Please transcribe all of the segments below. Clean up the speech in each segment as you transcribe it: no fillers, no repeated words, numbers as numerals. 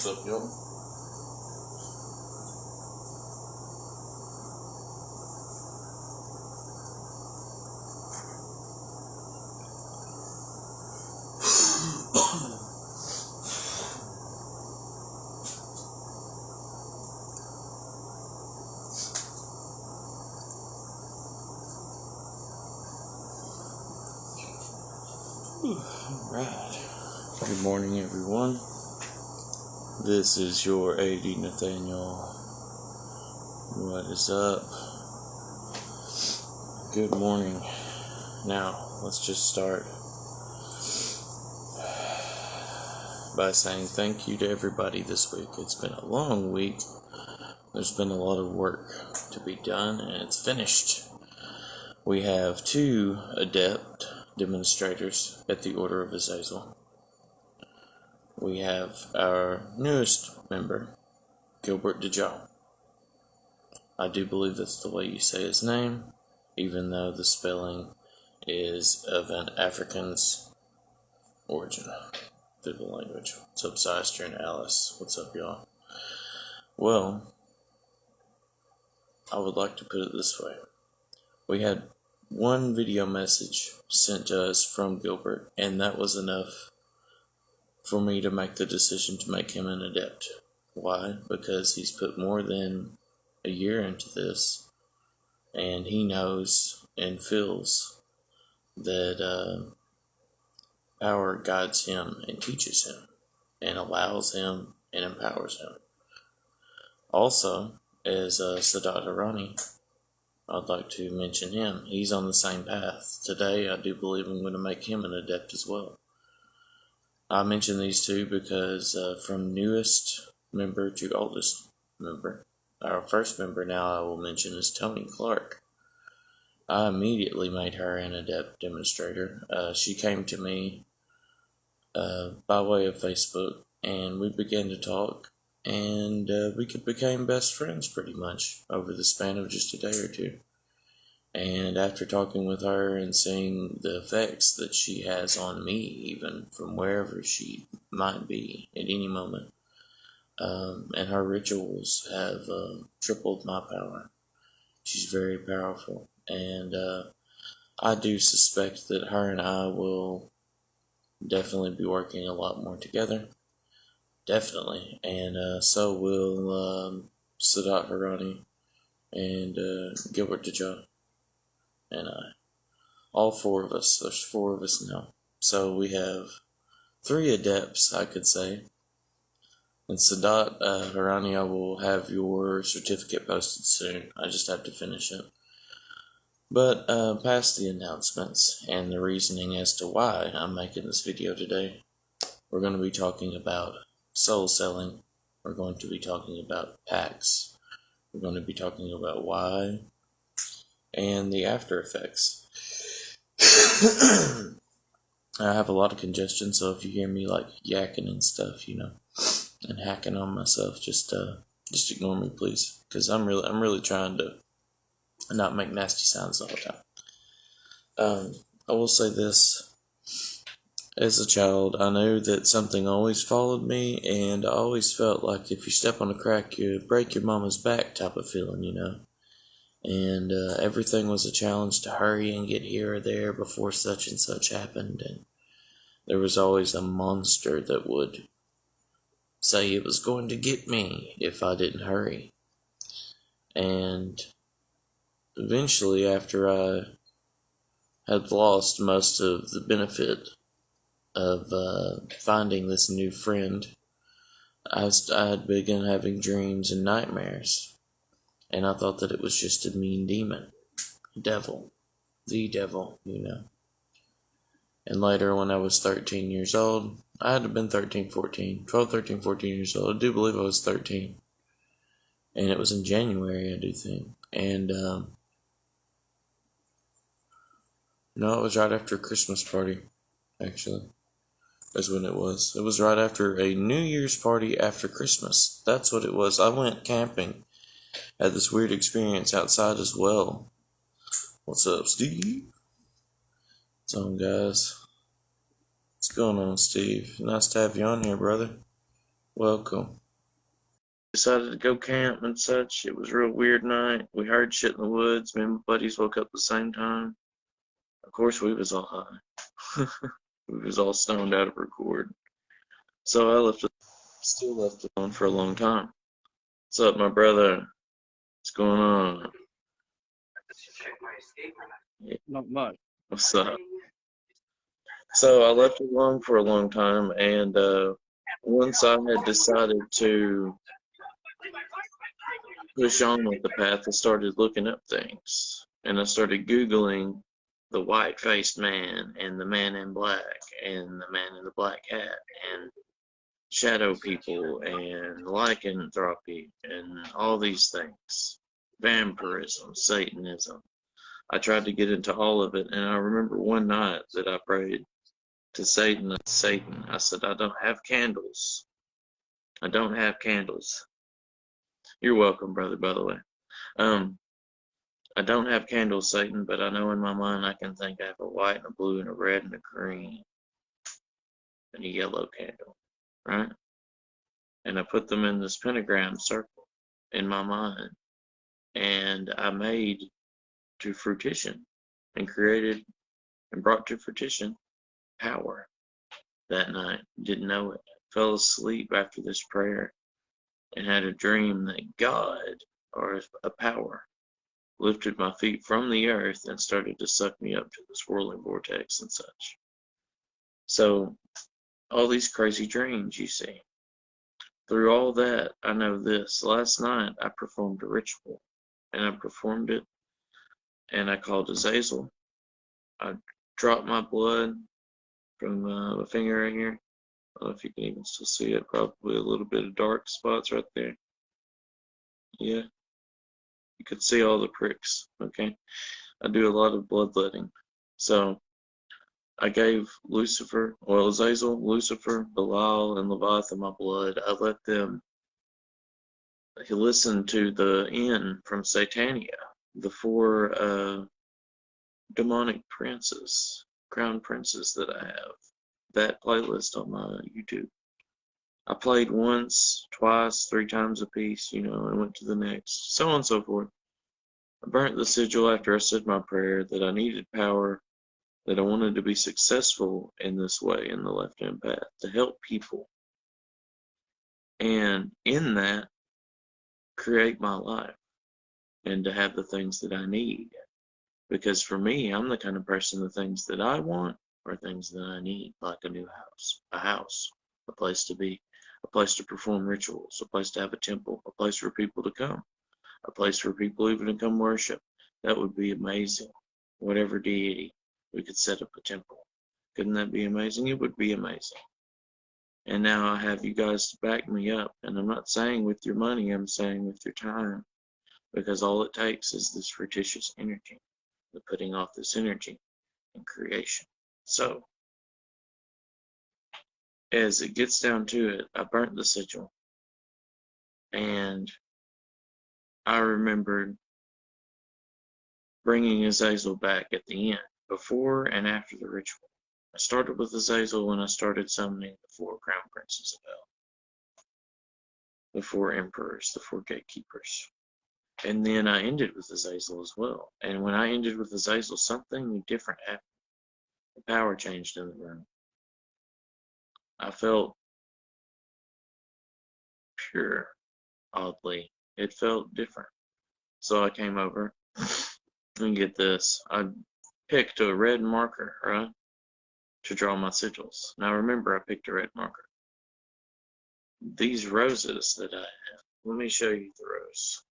What's up, y'all? Alright. Good morning, everyone. This is your AD Nathaniel. What is up? Good morning. Now, let's just start by saying thank you to everybody this week. It's been a long week. There's been a lot of work to be done, and it's finished. We have 2 adept demonstrators at the Order of Azazel. We have our newest member, Gilbert DeJoe. I do believe that's the way you say his name, even though the spelling is of an African's origin through the language. What's up, Sister and Alice? What's up, y'all? Well, I would like to put it this way. We had 1 video message sent to us from Gilbert, and that was enough for me to make the decision to make him an adept. Why? Because he's put more than a year into this, and he knows and feels that power guides him and teaches him, and allows him and empowers him. Also, as Sadat Harani, I'd like to mention him. He's on the same path. Today, I do believe I'm going to make him an adept as well. I mention these 2 because from newest member to oldest member, our first member now I will mention is Tony Clark. I immediately made her an adept demonstrator. She came to me by way of Facebook, and we began to talk, and we became best friends pretty much over the span of just a day or 2. And after talking with her and seeing the effects that she has on me, even from wherever she might be at any moment, and her rituals have tripled my power. She's very powerful, and I do suspect that her and I will definitely be working a lot more together. Definitely. And so will Sadat Harani and Gilbert DeJoe and I. All 4 of us. There's 4 of us now. So we have 3 adepts, I could say. And Sadat Harani, I will have your certificate posted soon. I just have to finish it. But past the announcements and the reasoning as to why I'm making this video today, we're going to be talking about soul selling. We're going to be talking about packs. We're going to be talking about why and the after effects. I have a lot of congestion, so if you hear me like yakking and stuff, and hacking on myself, just ignore me, please, because I'm really trying to not make nasty sounds all the time. I will say this: as a child, I knew that something always followed me, and I always felt like if you step on a crack, you break your mama's back type of feeling, And everything was a challenge to hurry and get here or there before such and such happened, and there was always a monster that would say it was going to get me if I didn't hurry. And eventually, after I had lost most of the benefit of finding this new friend, I had begun having dreams and nightmares. And I thought that it was just a mean demon. Devil. The devil, And later, when I was 13 years old, I had to have been 12, 13, 14 years old. I do believe I was 13. And it was in January, I do think. And, it was right after a Christmas party, actually. That's when it was. It was right after a New Year's party after Christmas. That's what it was. I went camping. Had this weird experience outside as well. What's up, Steve? What's on, guys? What's going on, Steve? Nice to have you on here, brother. Welcome. Decided to go camp and such. It was a real weird night. We heard shit in the woods. Me and my buddies woke up at the same time. Of course, we was all high. We was all stoned out of our cord. So I still left it on for a long time. What's up, my brother? What's going on? Not much. What's up? So I left it alone for a long time, and once I had decided to push on with the path, I started looking up things, and I started Googling the white-faced man, and the man in black, and the man in the black hat, and shadow people, and lycanthropy, and all these things. Vampirism, Satanism. I tried to get into all of it, and I remember one night that I prayed to Satan. I said, I don't have candles. I don't have candles. You're welcome, brother, by the way. I don't have candles, Satan, but I know in my mind I can think I have a white and a blue and a red and a green and a yellow candle, right? And I put them in this pentagram circle in my mind, and I made to fruition and created and brought to fruition power that night. Didn't know it. Fell asleep after this prayer and had a dream that God, or a power, lifted my feet from the earth and started to suck me up to the swirling vortex and such. So, all these crazy dreams you see. Through all that, I know this. Last night, I performed a ritual, and I performed it, and I called Azazel. I dropped my blood from the finger right here. I don't know if you can even still see it. Probably a little bit of dark spots right there. Yeah, you could see all the pricks. Okay, I do a lot of bloodletting. So I gave Azazel, Lucifer, Belial, and Leviathan my blood. I let them listen to the N from Satania, the four demonic princes, crown princes that I have. That playlist on my YouTube. I played once, twice, 3 times a piece, and went to the next, so on and so forth. I burnt the sigil after I said my prayer that I needed power, that I wanted to be successful in this way, in the left-hand path, to help people. And in that, create my life, and to have the things that I need. Because for me, I'm the kind of person, the things that I want are things that I need, like a new house, a place to be, a place to perform rituals, a place to have a temple, a place for people to come, a place for people even to come worship. That would be amazing. Whatever deity, we could set up a temple. Couldn't that be amazing? It would be amazing. And now I have you guys to back me up. And I'm not saying with your money, I'm saying with your time. Because all it takes is this fictitious energy, the putting off this energy in creation. So, as it gets down to it, I burnt the sigil. And I remembered bringing Azazel back at the end, before and after the ritual. I started with Azazel when I started summoning the 4 crown princes of hell, the 4 emperors, the 4 gatekeepers. And then I ended with Azazel as well. And when I ended with Azazel, something different happened. The power changed in the room. I felt pure, oddly. It felt different. So I came over and get this. I picked a red marker, right, to draw my sigils. Now remember, I picked a red marker. These roses that I have, let me show you the rose.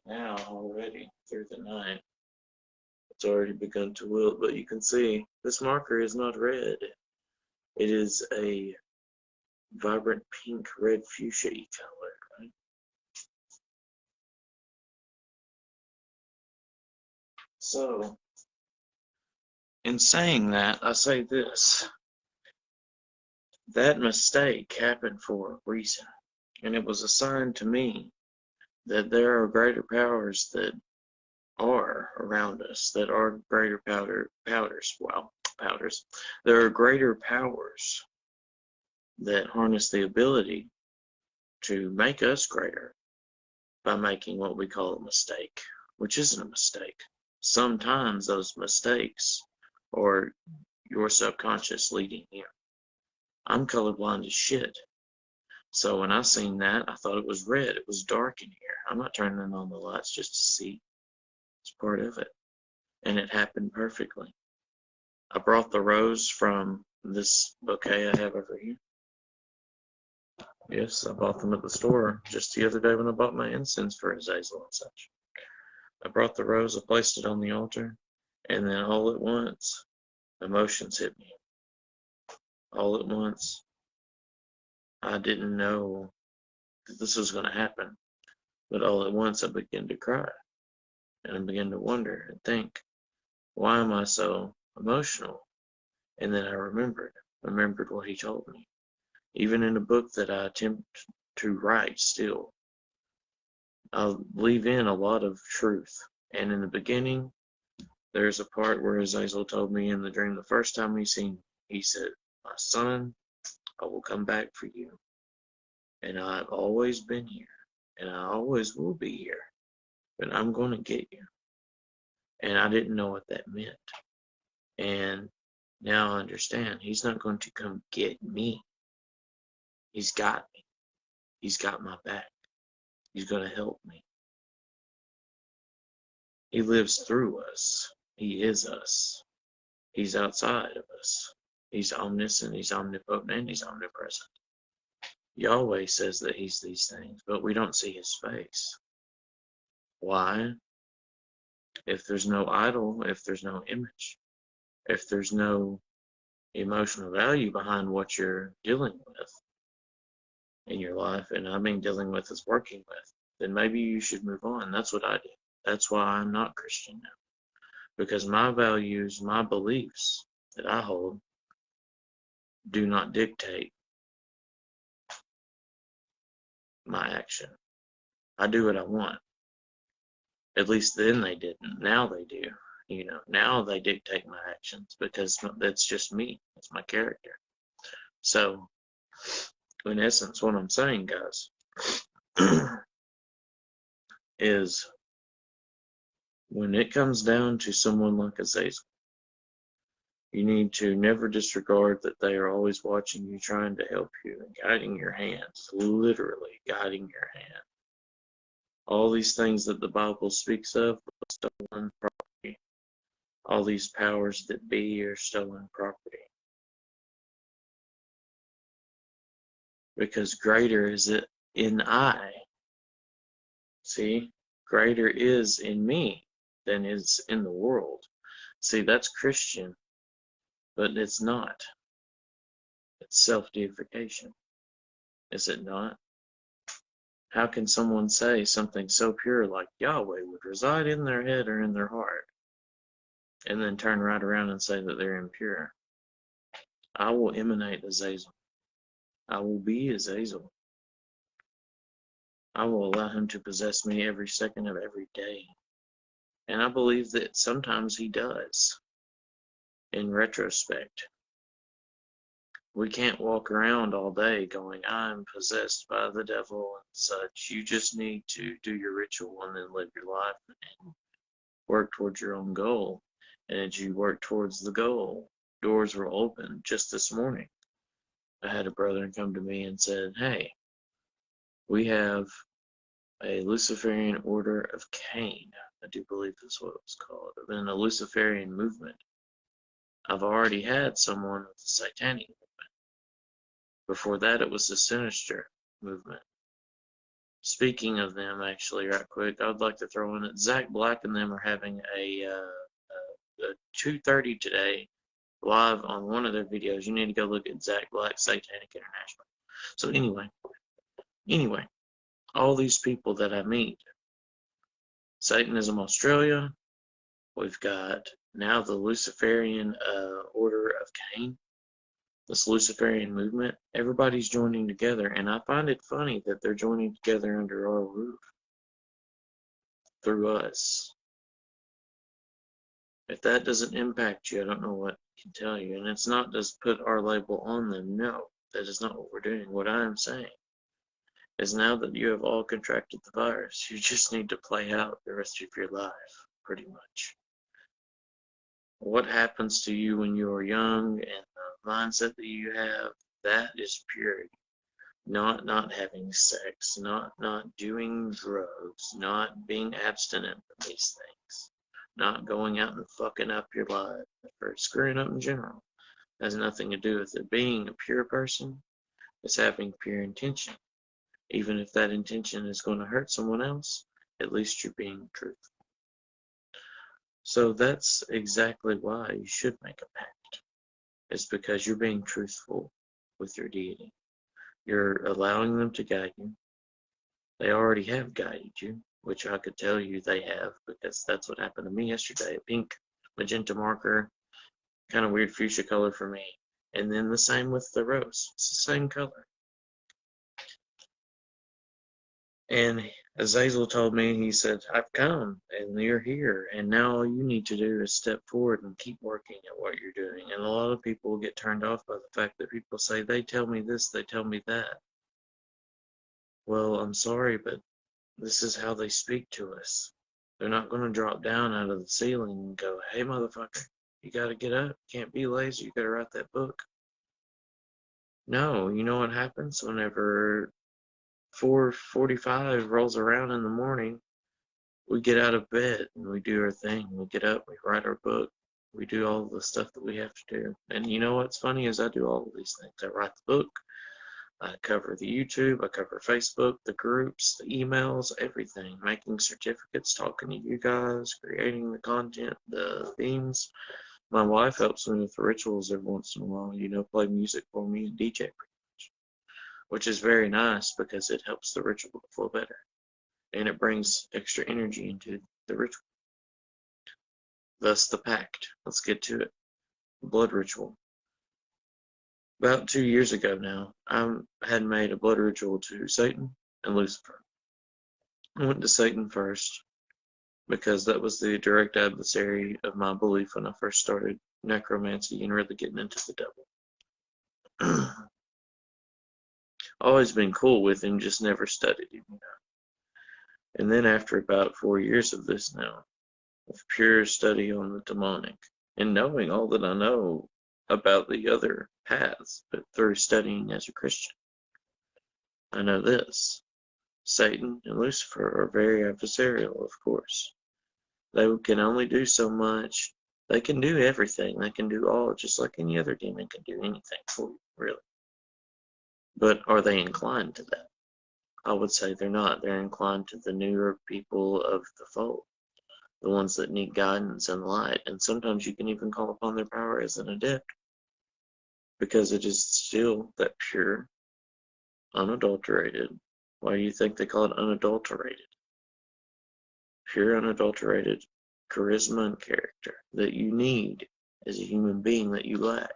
Now already through the night, it's already begun to wilt, but you can see this marker is not red. It is a vibrant pink, red fuchsia color, right? So, in saying that, I say this. That mistake happened for a reason, and it was a sign to me that there are greater powers that are around us that are greater powders. There are greater powers that harness the ability to make us greater by making what we call a mistake, which isn't a mistake. Sometimes those mistakes are your subconscious leading you. I'm colorblind as shit. So when I seen that, I thought it was red. It was dark in here. I'm not turning on the lights just to see. It's part of it. And it happened perfectly. I brought the rose from this bouquet I have over here. Yes, I bought them at the store just the other day when I bought my incense for Azazel and such. I brought the rose, I placed it on the altar, and then all at once, emotions hit me. All at once, I didn't know that this was going to happen, but all at once I began to cry, and I began to wonder and think, why am I so emotional? And then I remembered what he told me. Even in a book that I attempt to write still, I'll leave in a lot of truth. And in the beginning, there's a part where Azazel told me in the dream the first time he seen me, he said, "My son, I will come back for you. And I've always been here, and I always will be here, but I'm going to get you." And I didn't know what that meant. And now I understand. He's not going to come get me. He's got me. He's got my back. He's going to help me. He lives through us. He is us. He's outside of us. He's omniscient, he's omnipotent, and he's omnipresent. Yahweh says that he's these things, but we don't see his face. Why? If there's no idol, if there's no image, if there's no emotional value behind what you're dealing with in your life, and I mean dealing with is working with, then maybe you should move on. That's what I did. That's why I'm not Christian now. Because my values, my beliefs that I hold do not dictate my action. I do what I want. At least then they didn't. Now they do. Now they dictate my actions because that's just me. That's my character. So, in essence, what I'm saying, guys, is when it comes down to someone like Azazel, you need to never disregard that they are always watching you, trying to help you, and guiding your hands, literally guiding your hand. All these things that the Bible speaks of, stolen property, all these powers that be are stolen property. Because greater is it in I. See, greater is in me than is in the world. See, that's Christian, but it's not. It's self-deification, is it not? How can someone say something so pure like Yahweh would reside in their head or in their heart, and then turn right around and say that they're impure? I will emanate Azazel. I will be Azazel. I will allow him to possess me every second of every day. And I believe that sometimes he does. In retrospect, we can't walk around all day going, "I'm possessed by the devil" and such. You just need to do your ritual and then live your life and work towards your own goal. And as you work towards the goal, doors will open. Just this morning, I had a brother come to me and said, "Hey, we have a Luciferian Order of Cain." I do believe that's what it was called. Then a Luciferian movement. I've already had someone with the Satanic movement. Before that, it was the Sinister movement. Speaking of them, actually, right quick, I would like to throw in that Zach Black and them are having a 2:30 today live on one of their videos. You need to go look at Zach Black Satanic International. So anyway, all these people that I meet, Satanism Australia, we've got now the Luciferian Order of Cain, this Luciferian movement. Everybody's joining together, and I find it funny that they're joining together under our roof through us. If that doesn't impact you, I don't know what I can tell you. And it's not just put our label on them. No, that is not what we're doing. What I am saying is now that you have all contracted the virus, you just need to play out the rest of your life, pretty much. What happens to you when you are young and the mindset that you have, that is purity. Not having sex, not doing drugs, not being abstinent from these things, not going out and fucking up your life, or screwing up in general. Has nothing to do with it. Being a pure person is having pure intention. Even if that intention is going to hurt someone else, at least you're being truthful. So that's exactly why you should make a pact. It's because you're being truthful with your deity. You're allowing them to guide you. They already have guided you, which I could tell you they have, because that's what happened to me yesterday. A pink magenta marker, kind of weird fuchsia color for me. And then the same with the rose. It's the same color. And Azazel told me, he said, I've come and you're here. And now all you need to do is step forward and keep working at what you're doing. And a lot of people get turned off by the fact that people say, they tell me this, they tell me that. Well, I'm sorry, but this is how they speak to us. They're not going to drop down out of the ceiling and go, hey, motherfucker, you got to get up. You can't be lazy. You got to write that book. No, you know what happens whenever 4:45 rolls around in the morning? We get out of bed and we do our thing. We get up, we write our book, we do all the stuff that we have to do. And you know what's funny is I do all of these things. I write the book, I cover the YouTube, I cover Facebook, the groups, the emails, everything. Making certificates, talking to you guys, creating the content, the themes. My wife helps me with the rituals every once in a while, play music for me and DJ pretty much. Which is very nice because it helps the ritual to flow better. And it brings extra energy into the ritual. Thus the pact. Let's get to it. Blood ritual. About 2 years ago now, I had made a blood ritual to Satan and Lucifer. I went to Satan first because that was the direct adversary of my belief when I first started necromancy and really getting into the devil. Always been cool with him, just never studied him, And then after about 4 years of this now, of pure study on the demonic, and knowing all that I know about the other paths, but through studying as a Christian, I know this. Satan and Lucifer are very adversarial, of course. They can only do so much. They can do everything. They can do all, just like any other demon can do anything for you, really. But are they inclined to that? I would say they're not. They're inclined to the newer people of the fold, the ones that need guidance and light. And sometimes you can even call upon their power as an adept, because it is still that pure, unadulterated. Why do you think they call it unadulterated? Pure, unadulterated charisma and character that you need as a human being that you lack.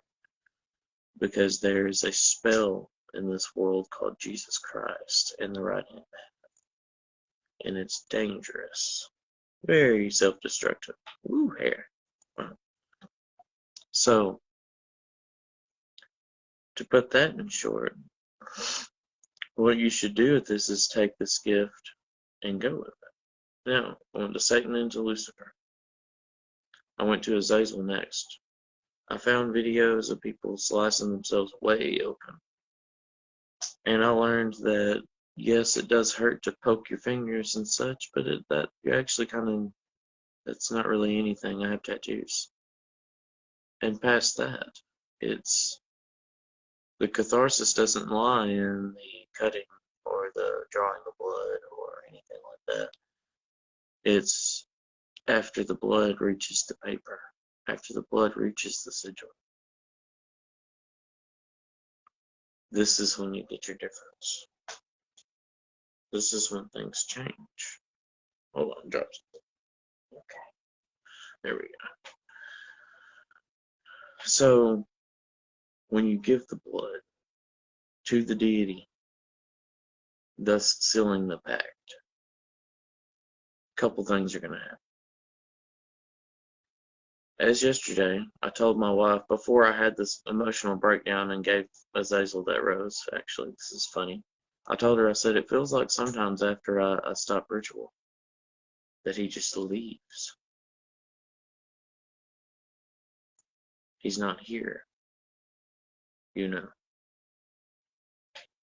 Because there is a spell in this world called Jesus Christ in the right hand path. And it's dangerous. Very self-destructive. Ooh, hair. Wow. So, to put that in short, what you should do with this is take this gift and go with it. Now, I went to Satan and to Lucifer. I went to Azazel next. I found videos of people slicing themselves way open. And I learned that, yes, it does hurt to poke your fingers and such, but that you actually that's not really anything. I have tattoos. And past that, it's the catharsis doesn't lie in the cutting or the drawing of blood or anything like that. It's after the blood reaches the paper, after the blood reaches the sigil. This is when you get your difference. This is when things change. Hold on, drop something. Okay, there we go. So, when you give the blood to the deity, thus sealing the pact, a couple things are going to happen. As yesterday, I told my wife before I had this emotional breakdown and gave Azazel that rose. Actually, this is funny. I told her, I said, it feels like sometimes after I stop ritual that he just leaves. He's not here, you know.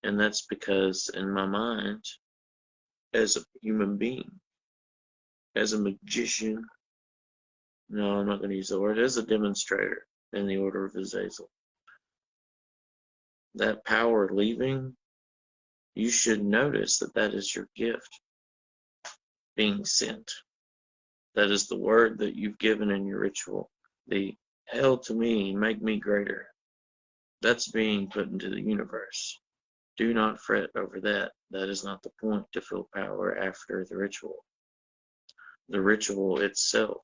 And that's because in my mind, as a human being, as a magician, no, I'm not going to use the word, as a demonstrator in the order of Azazel, that power leaving, you should notice that that is your gift being sent. That is the word that you've given in your ritual. The hell to me, make me greater. That's being put into the universe. Do not fret over that. That is not the point to feel power after the ritual. The ritual itself,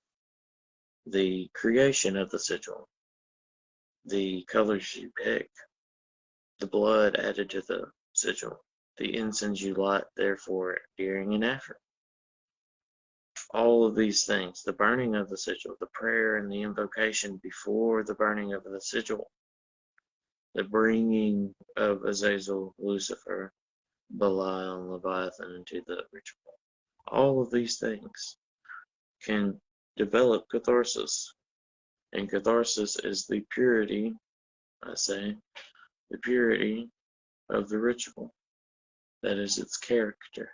the creation of the sigil, the colors you pick, the blood added to the sigil, the incense you light therefore during and after. All of these things, the burning of the sigil, the prayer and the invocation before the burning of the sigil, the bringing of Azazel, Lucifer, Belial, and Leviathan into the ritual. All of these things can develop catharsis. And catharsis is the purity, I say, the purity of the ritual. That is its character.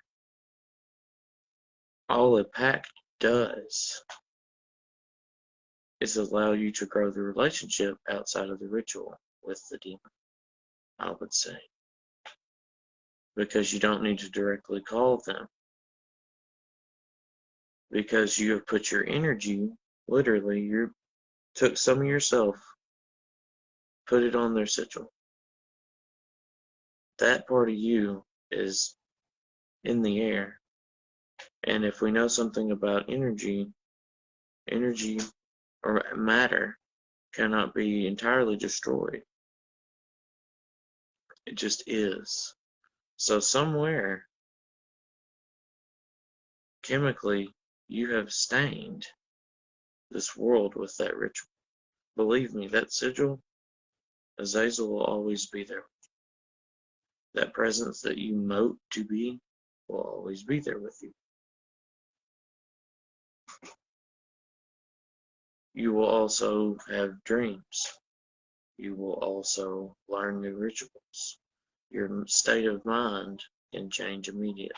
All a pact does is allow you to grow the relationship outside of the ritual with the demon, I would say. Because you don't need to directly call them. Because you have put your energy, literally, you took some of yourself, put it on their sigil. That part of you is in the air. And if we know something about energy or matter cannot be entirely destroyed. It just is. So somewhere, chemically, you have stained this world with that ritual. Believe me, that sigil, Azazel will always be there. That presence that you mote to be will always be there with you. You will also have dreams. You will also learn new rituals. Your state of mind can change immediately.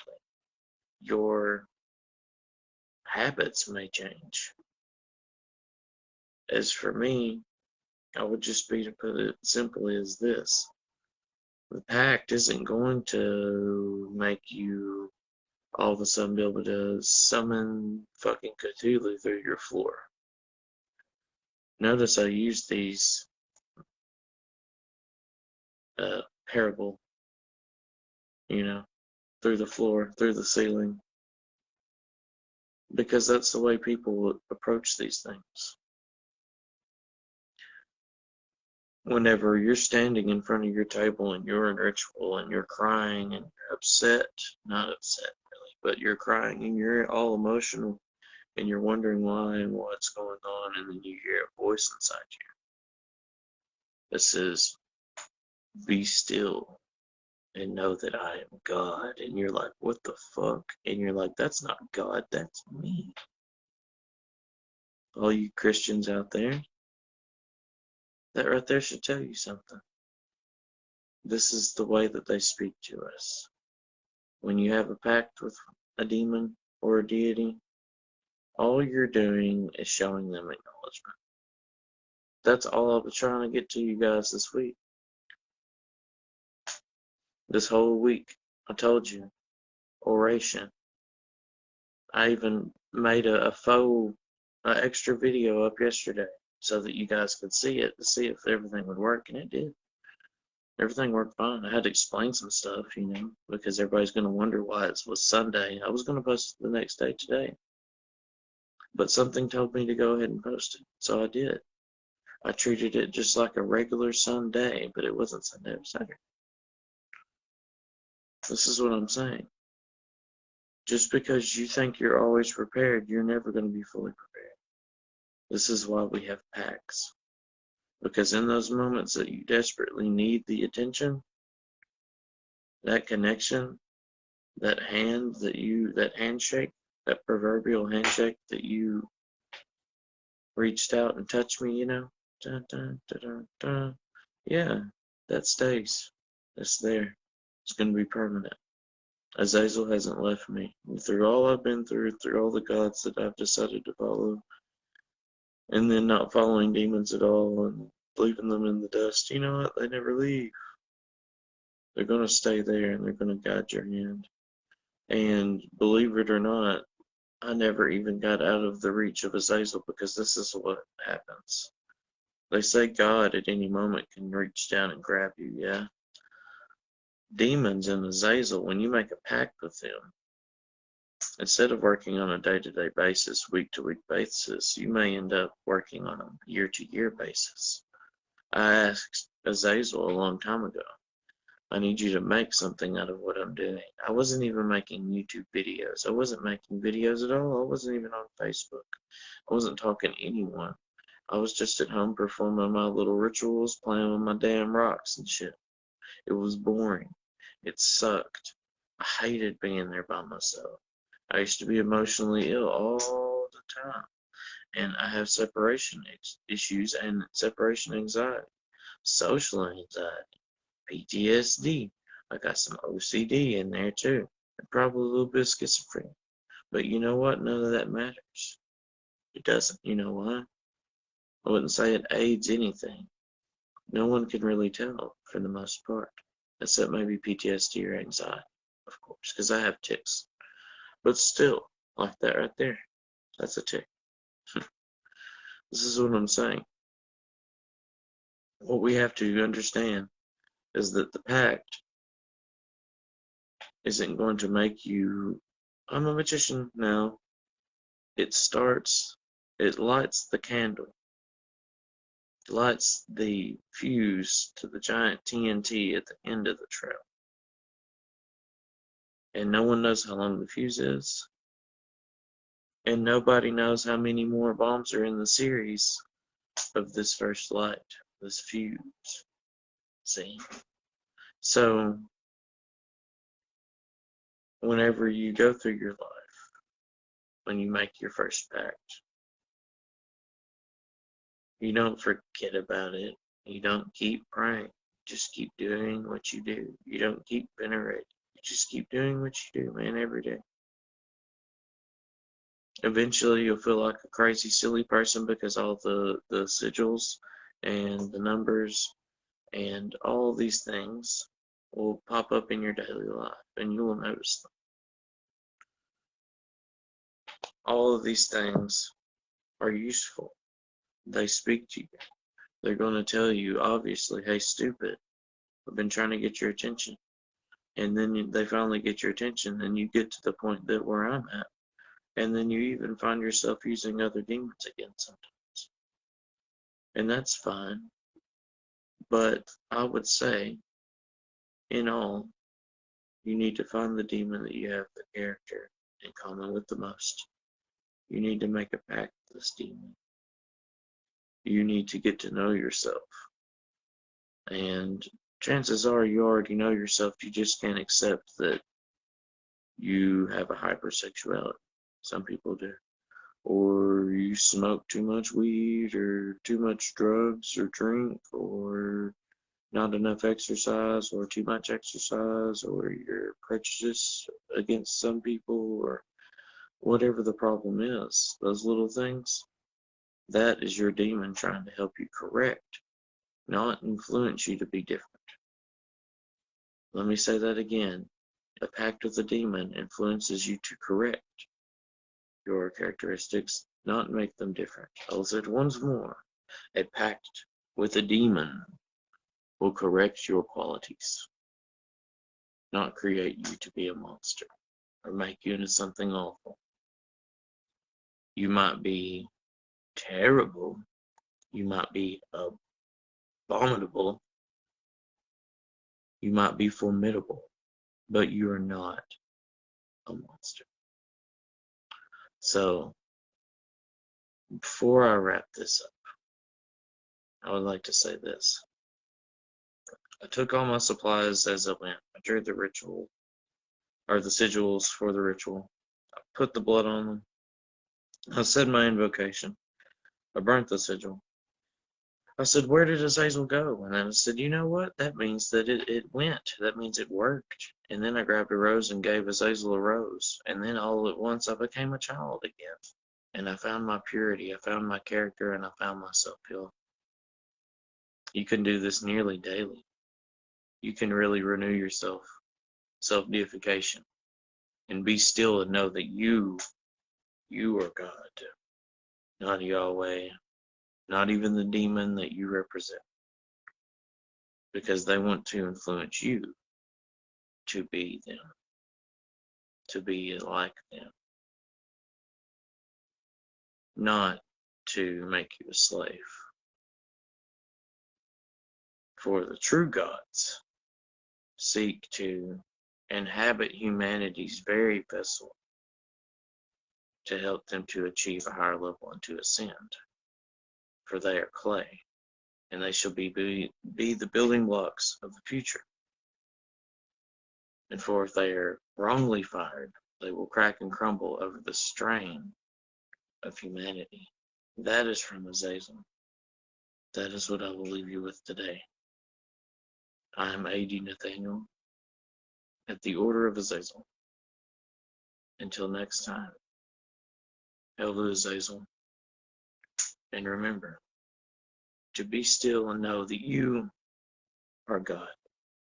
Your habits may change. As for me, I would just be to put it simply as this. The pact isn't going to make you all of a sudden be able to summon fucking Cthulhu through your floor. Notice I use these parable, through the floor, through the ceiling, because that's the way people approach these things. Whenever you're standing in front of your table and you're in ritual and you're crying and you're upset, not upset really, but you're crying and you're all emotional and you're wondering why and what's going on, and then you hear a voice inside you that says, be still and know that I am God. And you're like, what the fuck? And you're like, that's not God, that's me. All you Christians out there, that right there should tell you something. This is the way that they speak to us. When you have a pact with a demon or a deity, all you're doing is showing them acknowledgement. That's all I was trying to get to you guys this week. This whole week, I told you, oration. I even made a faux extra video up yesterday so that you guys could see it to see if everything would work, and it did. Everything worked fine. I had to explain some stuff, because everybody's going to wonder why it was Sunday. I was going to post it the next day today, but something told me to go ahead and post it, so I did. I treated it just like a regular Sunday, but it wasn't Sunday, it was Saturday. This is what I'm saying. Just because you think you're always prepared, you're never going to be fully prepared. This is why we have pacts. Because in those moments that you desperately need the attention, that connection, that handshake, that proverbial handshake that you reached out and touched me, dun, dun, dun, dun, dun. Yeah, that stays. It's there. It's going to be permanent. Azazel hasn't left me. Through all I've been through all the gods that I've decided to follow, and then not following demons at all and leaving them in the dust, you know what? They never leave. They're going to stay there and they're going to guide your hand. And believe it or not, I never even got out of the reach of Azazel, because this is what happens. They say God at any moment can reach down and grab you, yeah? Demons and Azazel, when you make a pact with them, instead of working on a day-to-day basis, week-to-week basis, you may end up working on a year-to-year basis. I asked Azazel a long time ago, I need you to make something out of what I'm doing. I wasn't even making YouTube videos. I wasn't making videos at all. I wasn't even on Facebook. I wasn't talking to anyone. I was just at home performing my little rituals, playing with my damn rocks and shit. It was boring. It sucked. I hated being there by myself. I used to be emotionally ill all the time. And I have separation issues and separation anxiety, social anxiety, PTSD. I got some OCD in there too, and probably a little bit of schizophrenia. But you know what? None of that matters. It doesn't. You know why? I wouldn't say it aids anything. No one can really tell for the most part, except maybe PTSD or anxiety, of course, because I have tics. But still, like that right there, that's a tick. This is what I'm saying. What we have to understand is that the pact isn't going to make you, I'm a magician now. It lights the candle, it lights the fuse to the giant TNT at the end of the trail. And no one knows how long the fuse is. And nobody knows how many more bombs are in the series of this first light, this fuse. See? So, whenever you go through your life, when you make your first pact, you don't forget about it. You don't keep praying. Just keep doing what you do. You don't keep venerating. You just keep doing what you do, man, every day. Eventually, you'll feel like a crazy, silly person, because all the sigils and the numbers and all these things will pop up in your daily life, and you will notice them. All of these things are useful. They speak to you. They're going to tell you, obviously, hey, stupid, I've been trying to get your attention. And then they finally get your attention, and you get to the point that where I'm at. And then you even find yourself using other demons again sometimes. And that's fine. But I would say, in all, you need to find the demon that you have the character in common with the most. You need to make a pact with this demon. You need to get to know yourself. And chances are you already know yourself, you just can't accept that you have a hypersexuality. Some people do. Or you smoke too much weed, or too much drugs, or drink, or not enough exercise, or too much exercise, or you're prejudiced against some people, or whatever the problem is. Those little things, that is your demon trying to help you correct, not influence you to be different. Let me say that again. A pact with a demon influences you to correct your characteristics, not make them different. I'll say it once more. A pact with a demon will correct your qualities, not create you to be a monster or make you into something awful. You might be terrible, you might be abominable, you might be formidable, but you are not a monster. So, Before I wrap this up, I would like to say this. I took all my supplies as I went. I drew the ritual, or the sigils for the ritual. I put the blood on them. I said my invocation. I burnt the sigil. I said, where did Azazel go? And then I said, you know what? That means that it went. That means it worked. And then I grabbed a rose and gave Azazel a rose. And then all at once I became a child again. And I found my purity. I found my character, and I found myself healed. You can do this nearly daily. You can really renew yourself. Self-deification. And be still and know that you are God. Not Yahweh. Not even the demon that you represent. Because they want to influence you to be them, to be like them, not to make you a slave. For the true gods seek to inhabit humanity's very vessel to help them to achieve a higher level and to ascend. For they are clay, and they shall be the building blocks of the future. And for if they are wrongly fired, they will crack and crumble over the strain of humanity. That is from Azazel. That is what I will leave you with today. I am A.D. Nathaniel at the Order of Azazel. Until next time, hail to Azazel, and remember to be still and know that you are God.